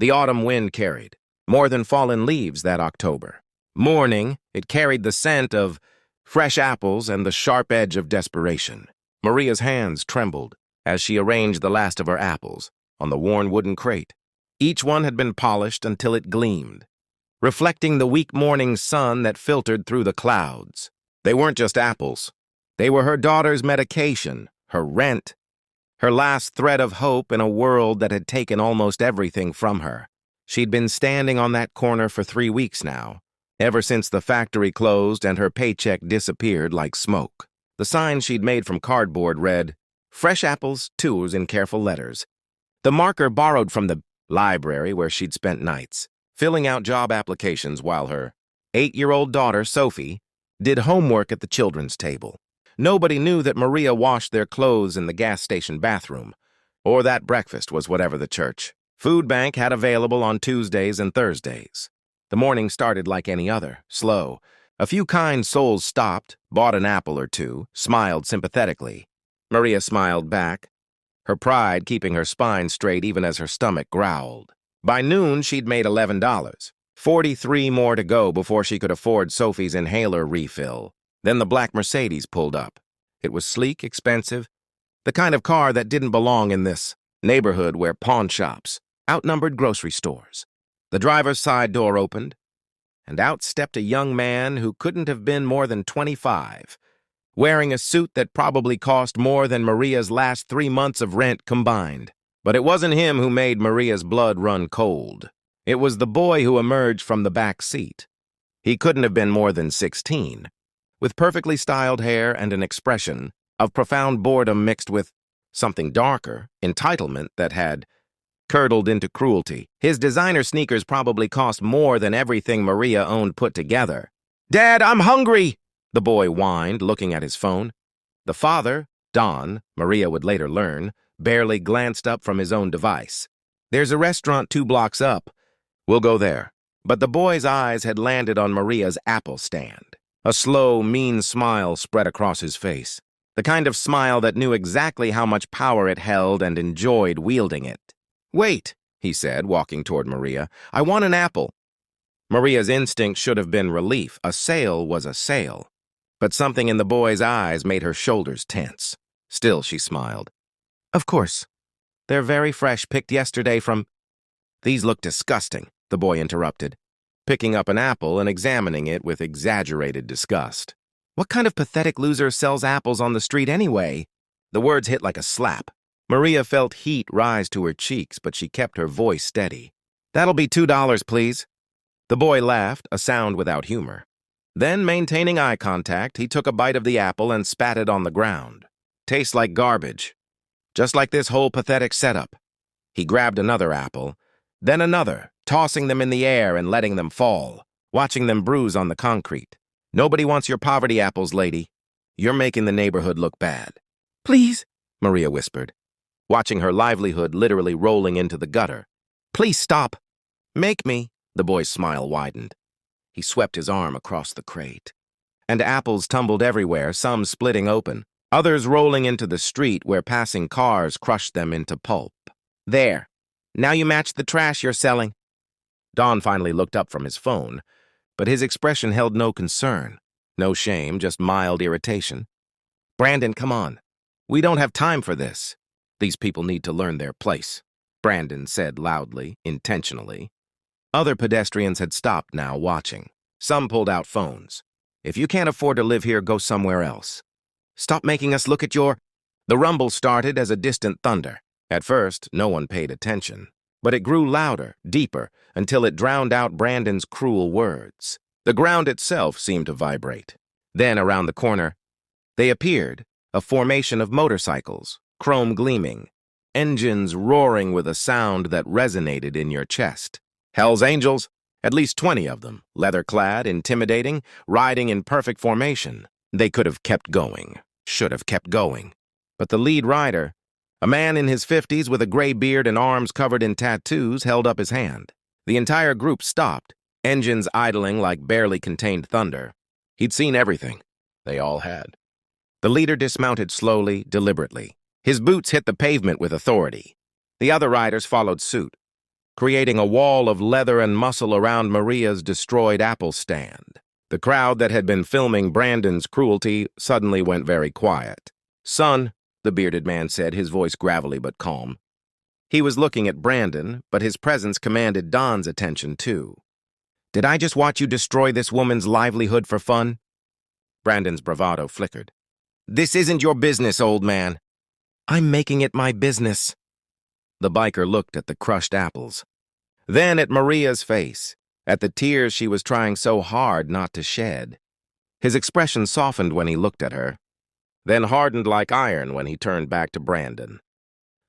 The autumn wind carried more than fallen leaves that October. Morning, it carried the scent of fresh apples and the sharp edge of desperation. Maria's hands trembled as she arranged the last of her apples on the worn wooden crate. Each one had been polished until it gleamed, reflecting the weak morning sun that filtered through the clouds. They weren't just apples. They were her daughter's medication, her rent, her last thread of hope in a world that had taken almost everything from her. She'd been standing on that corner for 3 weeks now, ever since the factory closed and her paycheck disappeared like smoke. The sign she'd made from cardboard read, "Fresh apples, twos," in careful letters. The marker borrowed from the library where she'd spent nights, filling out job applications while her 8-year-old daughter, Sophie, did homework at the children's table. Nobody knew that Maria washed their clothes in the gas station bathroom, or that breakfast was whatever the church food bank had available on Tuesdays and Thursdays. The morning started like any other, slow. A few kind souls stopped, bought an apple or two, smiled sympathetically. Maria smiled back, her pride keeping her spine straight even as her stomach growled. By noon, she'd made $11, 43 more to go before she could afford Sophie's inhaler refill. Then the black Mercedes pulled up. It was sleek, expensive, the kind of car that didn't belong in this neighborhood where pawn shops outnumbered grocery stores. The driver's side door opened, and out stepped a young man who couldn't have been more than 25, wearing a suit that probably cost more than Maria's last 3 months of rent combined. But it wasn't him who made Maria's blood run cold. It was the boy who emerged from the back seat. He couldn't have been more than 16, with perfectly styled hair and an expression of profound boredom mixed with something darker, entitlement that had curdled into cruelty. His designer sneakers probably cost more than everything Maria owned put together. "Dad, I'm hungry!" the boy whined, looking at his phone. The father, Don, Maria would later learn, barely glanced up from his own device. "There's a restaurant 2 blocks up. We'll go there." But the boy's eyes had landed on Maria's apple stand. A slow, mean smile spread across his face, the kind of smile that knew exactly how much power it held and enjoyed wielding it. "Wait," he said, walking toward Maria. "I want an apple." Maria's instinct should have been relief. A sale was a sale. But something in the boy's eyes made her shoulders tense. Still, she smiled. "Of course. They're very fresh, picked yesterday from—" "These look disgusting," the boy interrupted, picking up an apple and examining it with exaggerated disgust. "What kind of pathetic loser sells apples on the street anyway?" The words hit like a slap. Maria felt heat rise to her cheeks, but she kept her voice steady. "That'll be $2, please." The boy laughed, a sound without humor. Then, maintaining eye contact, he took a bite of the apple and spat it on the ground. "Tastes like garbage. Just like this whole pathetic setup." He grabbed another apple, then another, tossing them in the air and letting them fall, watching them bruise on the concrete. "Nobody wants your poverty apples, lady. You're making the neighborhood look bad." "Please," Maria whispered, watching her livelihood literally rolling into the gutter. "Please stop." "Make me." The boy's smile widened. He swept his arm across the crate. And apples tumbled everywhere, some splitting open, others rolling into the street where passing cars crushed them into pulp. "There. Now you match the trash you're selling." Don finally looked up from his phone, but his expression held no concern, no shame, just mild irritation. "Brandon, come on. We don't have time for this. These people need to learn their place," Brandon said loudly, intentionally. Other pedestrians had stopped now, watching. Some pulled out phones. "If you can't afford to live here, go somewhere else. Stop making us look at your—" The rumble started as a distant thunder. At first, no one paid attention, but it grew louder, deeper, until it drowned out Brandon's cruel words. The ground itself seemed to vibrate. Then, around the corner, they appeared, a formation of motorcycles, chrome gleaming, engines roaring with a sound that resonated in your chest. Hell's Angels, at least 20 of them, leather-clad, intimidating, riding in perfect formation. They could have kept going, should have kept going. But the lead rider, a man in his 50s with a gray beard and arms covered in tattoos, held up his hand. The entire group stopped, engines idling like barely contained thunder. He'd seen everything. They all had. The leader dismounted slowly, deliberately. His boots hit the pavement with authority. The other riders followed suit. creating a wall of leather and muscle around Maria's destroyed apple stand. The crowd that had been filming Brandon's cruelty suddenly went very quiet. "Son," the bearded man said, his voice gravelly but calm. He was looking at Brandon, but his presence commanded Don's attention too. "Did I just watch you destroy this woman's livelihood for fun?" Brandon's bravado flickered. "This isn't your business, old man." "I'm making it my business." The biker looked at the crushed apples, then at Maria's face, at the tears she was trying so hard not to shed. His expression softened when he looked at her, then hardened like iron when he turned back to Brandon.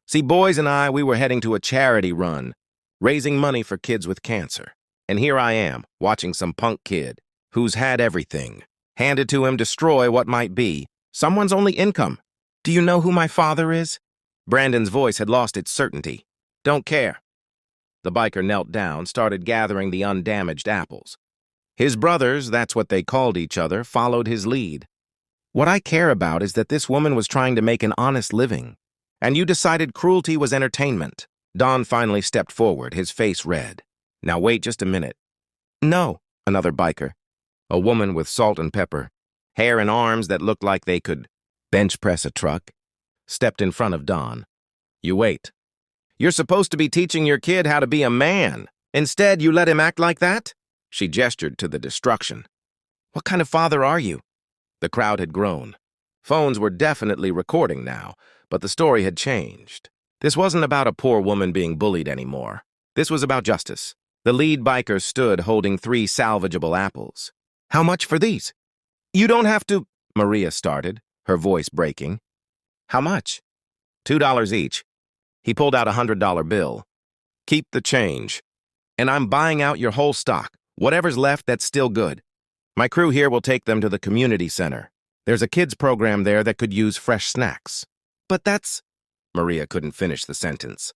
"See, boys and I, we were heading to a charity run, raising money for kids with cancer. And here I am, watching some punk kid, who's had everything, handed to him destroy what might be someone's only income. Do you know who my father is?" Brandon's voice had lost its certainty. "Don't care." The biker knelt down, started gathering the undamaged apples. His brothers, that's what they called each other, followed his lead. "What I care about is that this woman was trying to make an honest living, and you decided cruelty was entertainment." Don finally stepped forward, his face red. "Now wait just a minute." "No," another biker, a woman with salt and pepper, hair and arms that looked like they could bench press a truck, stepped in front of Don. "You wait. You're supposed to be teaching your kid how to be a man. Instead, you let him act like that?" She gestured to the destruction. "What kind of father are you?" The crowd had grown. Phones were definitely recording now, but the story had changed. This wasn't about a poor woman being bullied anymore. This was about justice. The lead biker stood holding 3 salvageable apples. "How much for these?" "You don't have to," Maria started, her voice breaking. "How much?" $2 each. He pulled out a $100 bill. "Keep the change. And I'm buying out your whole stock. Whatever's left, that's still good. My crew here will take them to the community center. There's a kids program there that could use fresh snacks." "But that's—" Maria couldn't finish the sentence.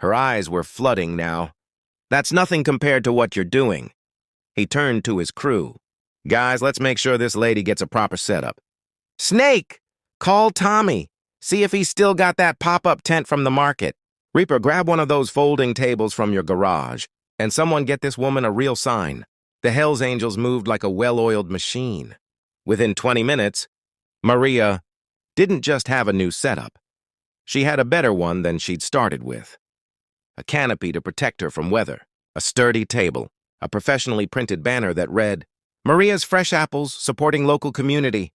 Her eyes were flooding now. "That's nothing compared to what you're doing." He turned to his crew. "Guys, let's make sure this lady gets a proper setup. Snake! Call Tommy. See if he's still got that pop-up tent from the market. Reaper, grab one of those folding tables from your garage, and someone get this woman a real sign." The Hells Angels moved like a well-oiled machine. Within 20 minutes, Maria didn't just have a new setup. She had a better one than she'd started with. A canopy to protect her from weather, a sturdy table, a professionally printed banner that read, "Maria's Fresh Apples, supporting local community."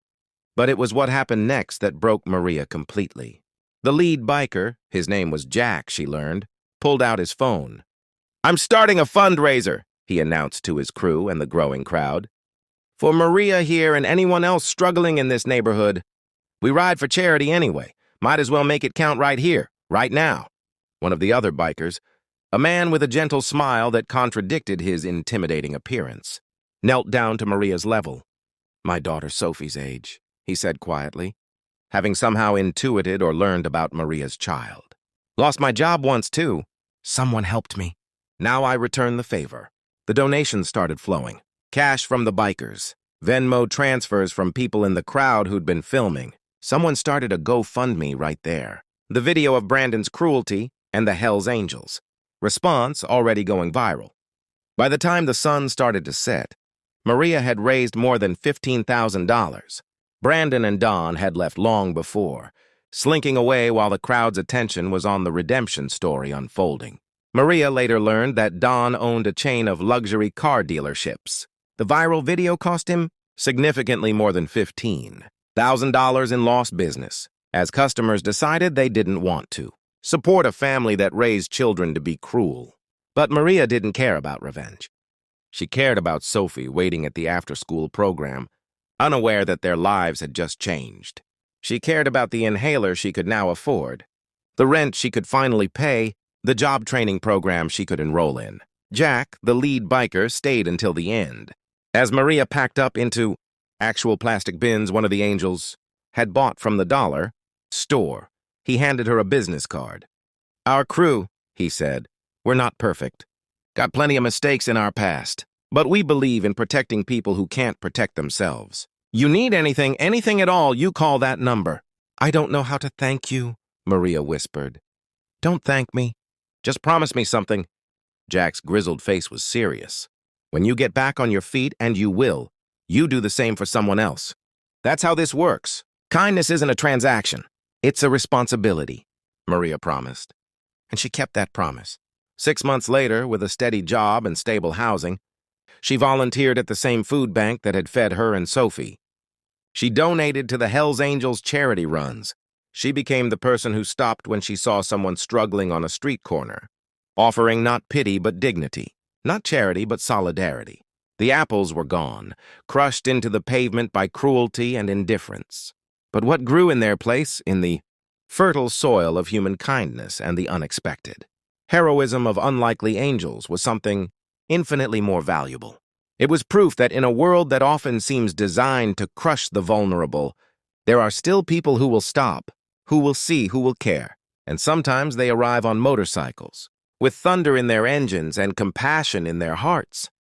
But it was what happened next that broke Maria completely. The lead biker, his name was Jack, she learned, pulled out his phone. "I'm starting a fundraiser," he announced to his crew and the growing crowd. "For Maria here and anyone else struggling in this neighborhood. We ride for charity anyway. Might as well make it count right here, right now." One of the other bikers, a man with a gentle smile that contradicted his intimidating appearance, knelt down to Maria's level. "My daughter Sophie's age," he said quietly, having somehow intuited or learned about Maria's child. "Lost my job once, too. Someone helped me. Now I return the favor." The donations started flowing. Cash from the bikers, Venmo transfers from people in the crowd who'd been filming. Someone started a GoFundMe right there. The video of Brandon's cruelty and the Hells Angels. Response already going viral. By the time the sun started to set, Maria had raised more than $15,000. Brandon and Don had left long before, slinking away while the crowd's attention was on the redemption story unfolding. Maria later learned that Don owned a chain of luxury car dealerships. The viral video cost him significantly more than $15,000 in lost business, as customers decided they didn't want to support a family that raised children to be cruel. But Maria didn't care about revenge. She cared about Sophie waiting at the after-school program, unaware that their lives had just changed. She cared about the inhaler she could now afford, the rent she could finally pay, the job training program she could enroll in. Jack, the lead biker, stayed until the end. As Maria packed up into actual plastic bins one of the angels had bought from the dollar store, he handed her a business card. "Our crew," he said, "we're not perfect. Got plenty of mistakes in our past, but we believe in protecting people who can't protect themselves. You need anything at all, you call that number." "I don't know how to thank you," Maria whispered. "Don't thank me. Just promise me something. Jack's grizzled face was serious. When you get back on your feet, and you will, you do the same for someone else. That's how this works. Kindness isn't a transaction. It's a responsibility, Maria promised. And she kept that promise. 6 months later, with a steady job and stable housing, she volunteered at the same food bank that had fed her and Sophie. She donated to the Hells Angels charity runs. She became the person who stopped when she saw someone struggling on a street corner, offering not pity but dignity, not charity but solidarity. The apples were gone, crushed into the pavement by cruelty and indifference. But what grew in their place? In the fertile soil of human kindness and the unexpected. Heroism of unlikely angels was something infinitely more valuable. It was proof that in a world that often seems designed to crush the vulnerable, there are still people who will stop, who will see, who will care. And sometimes they arrive on motorcycles, with thunder in their engines and compassion in their hearts.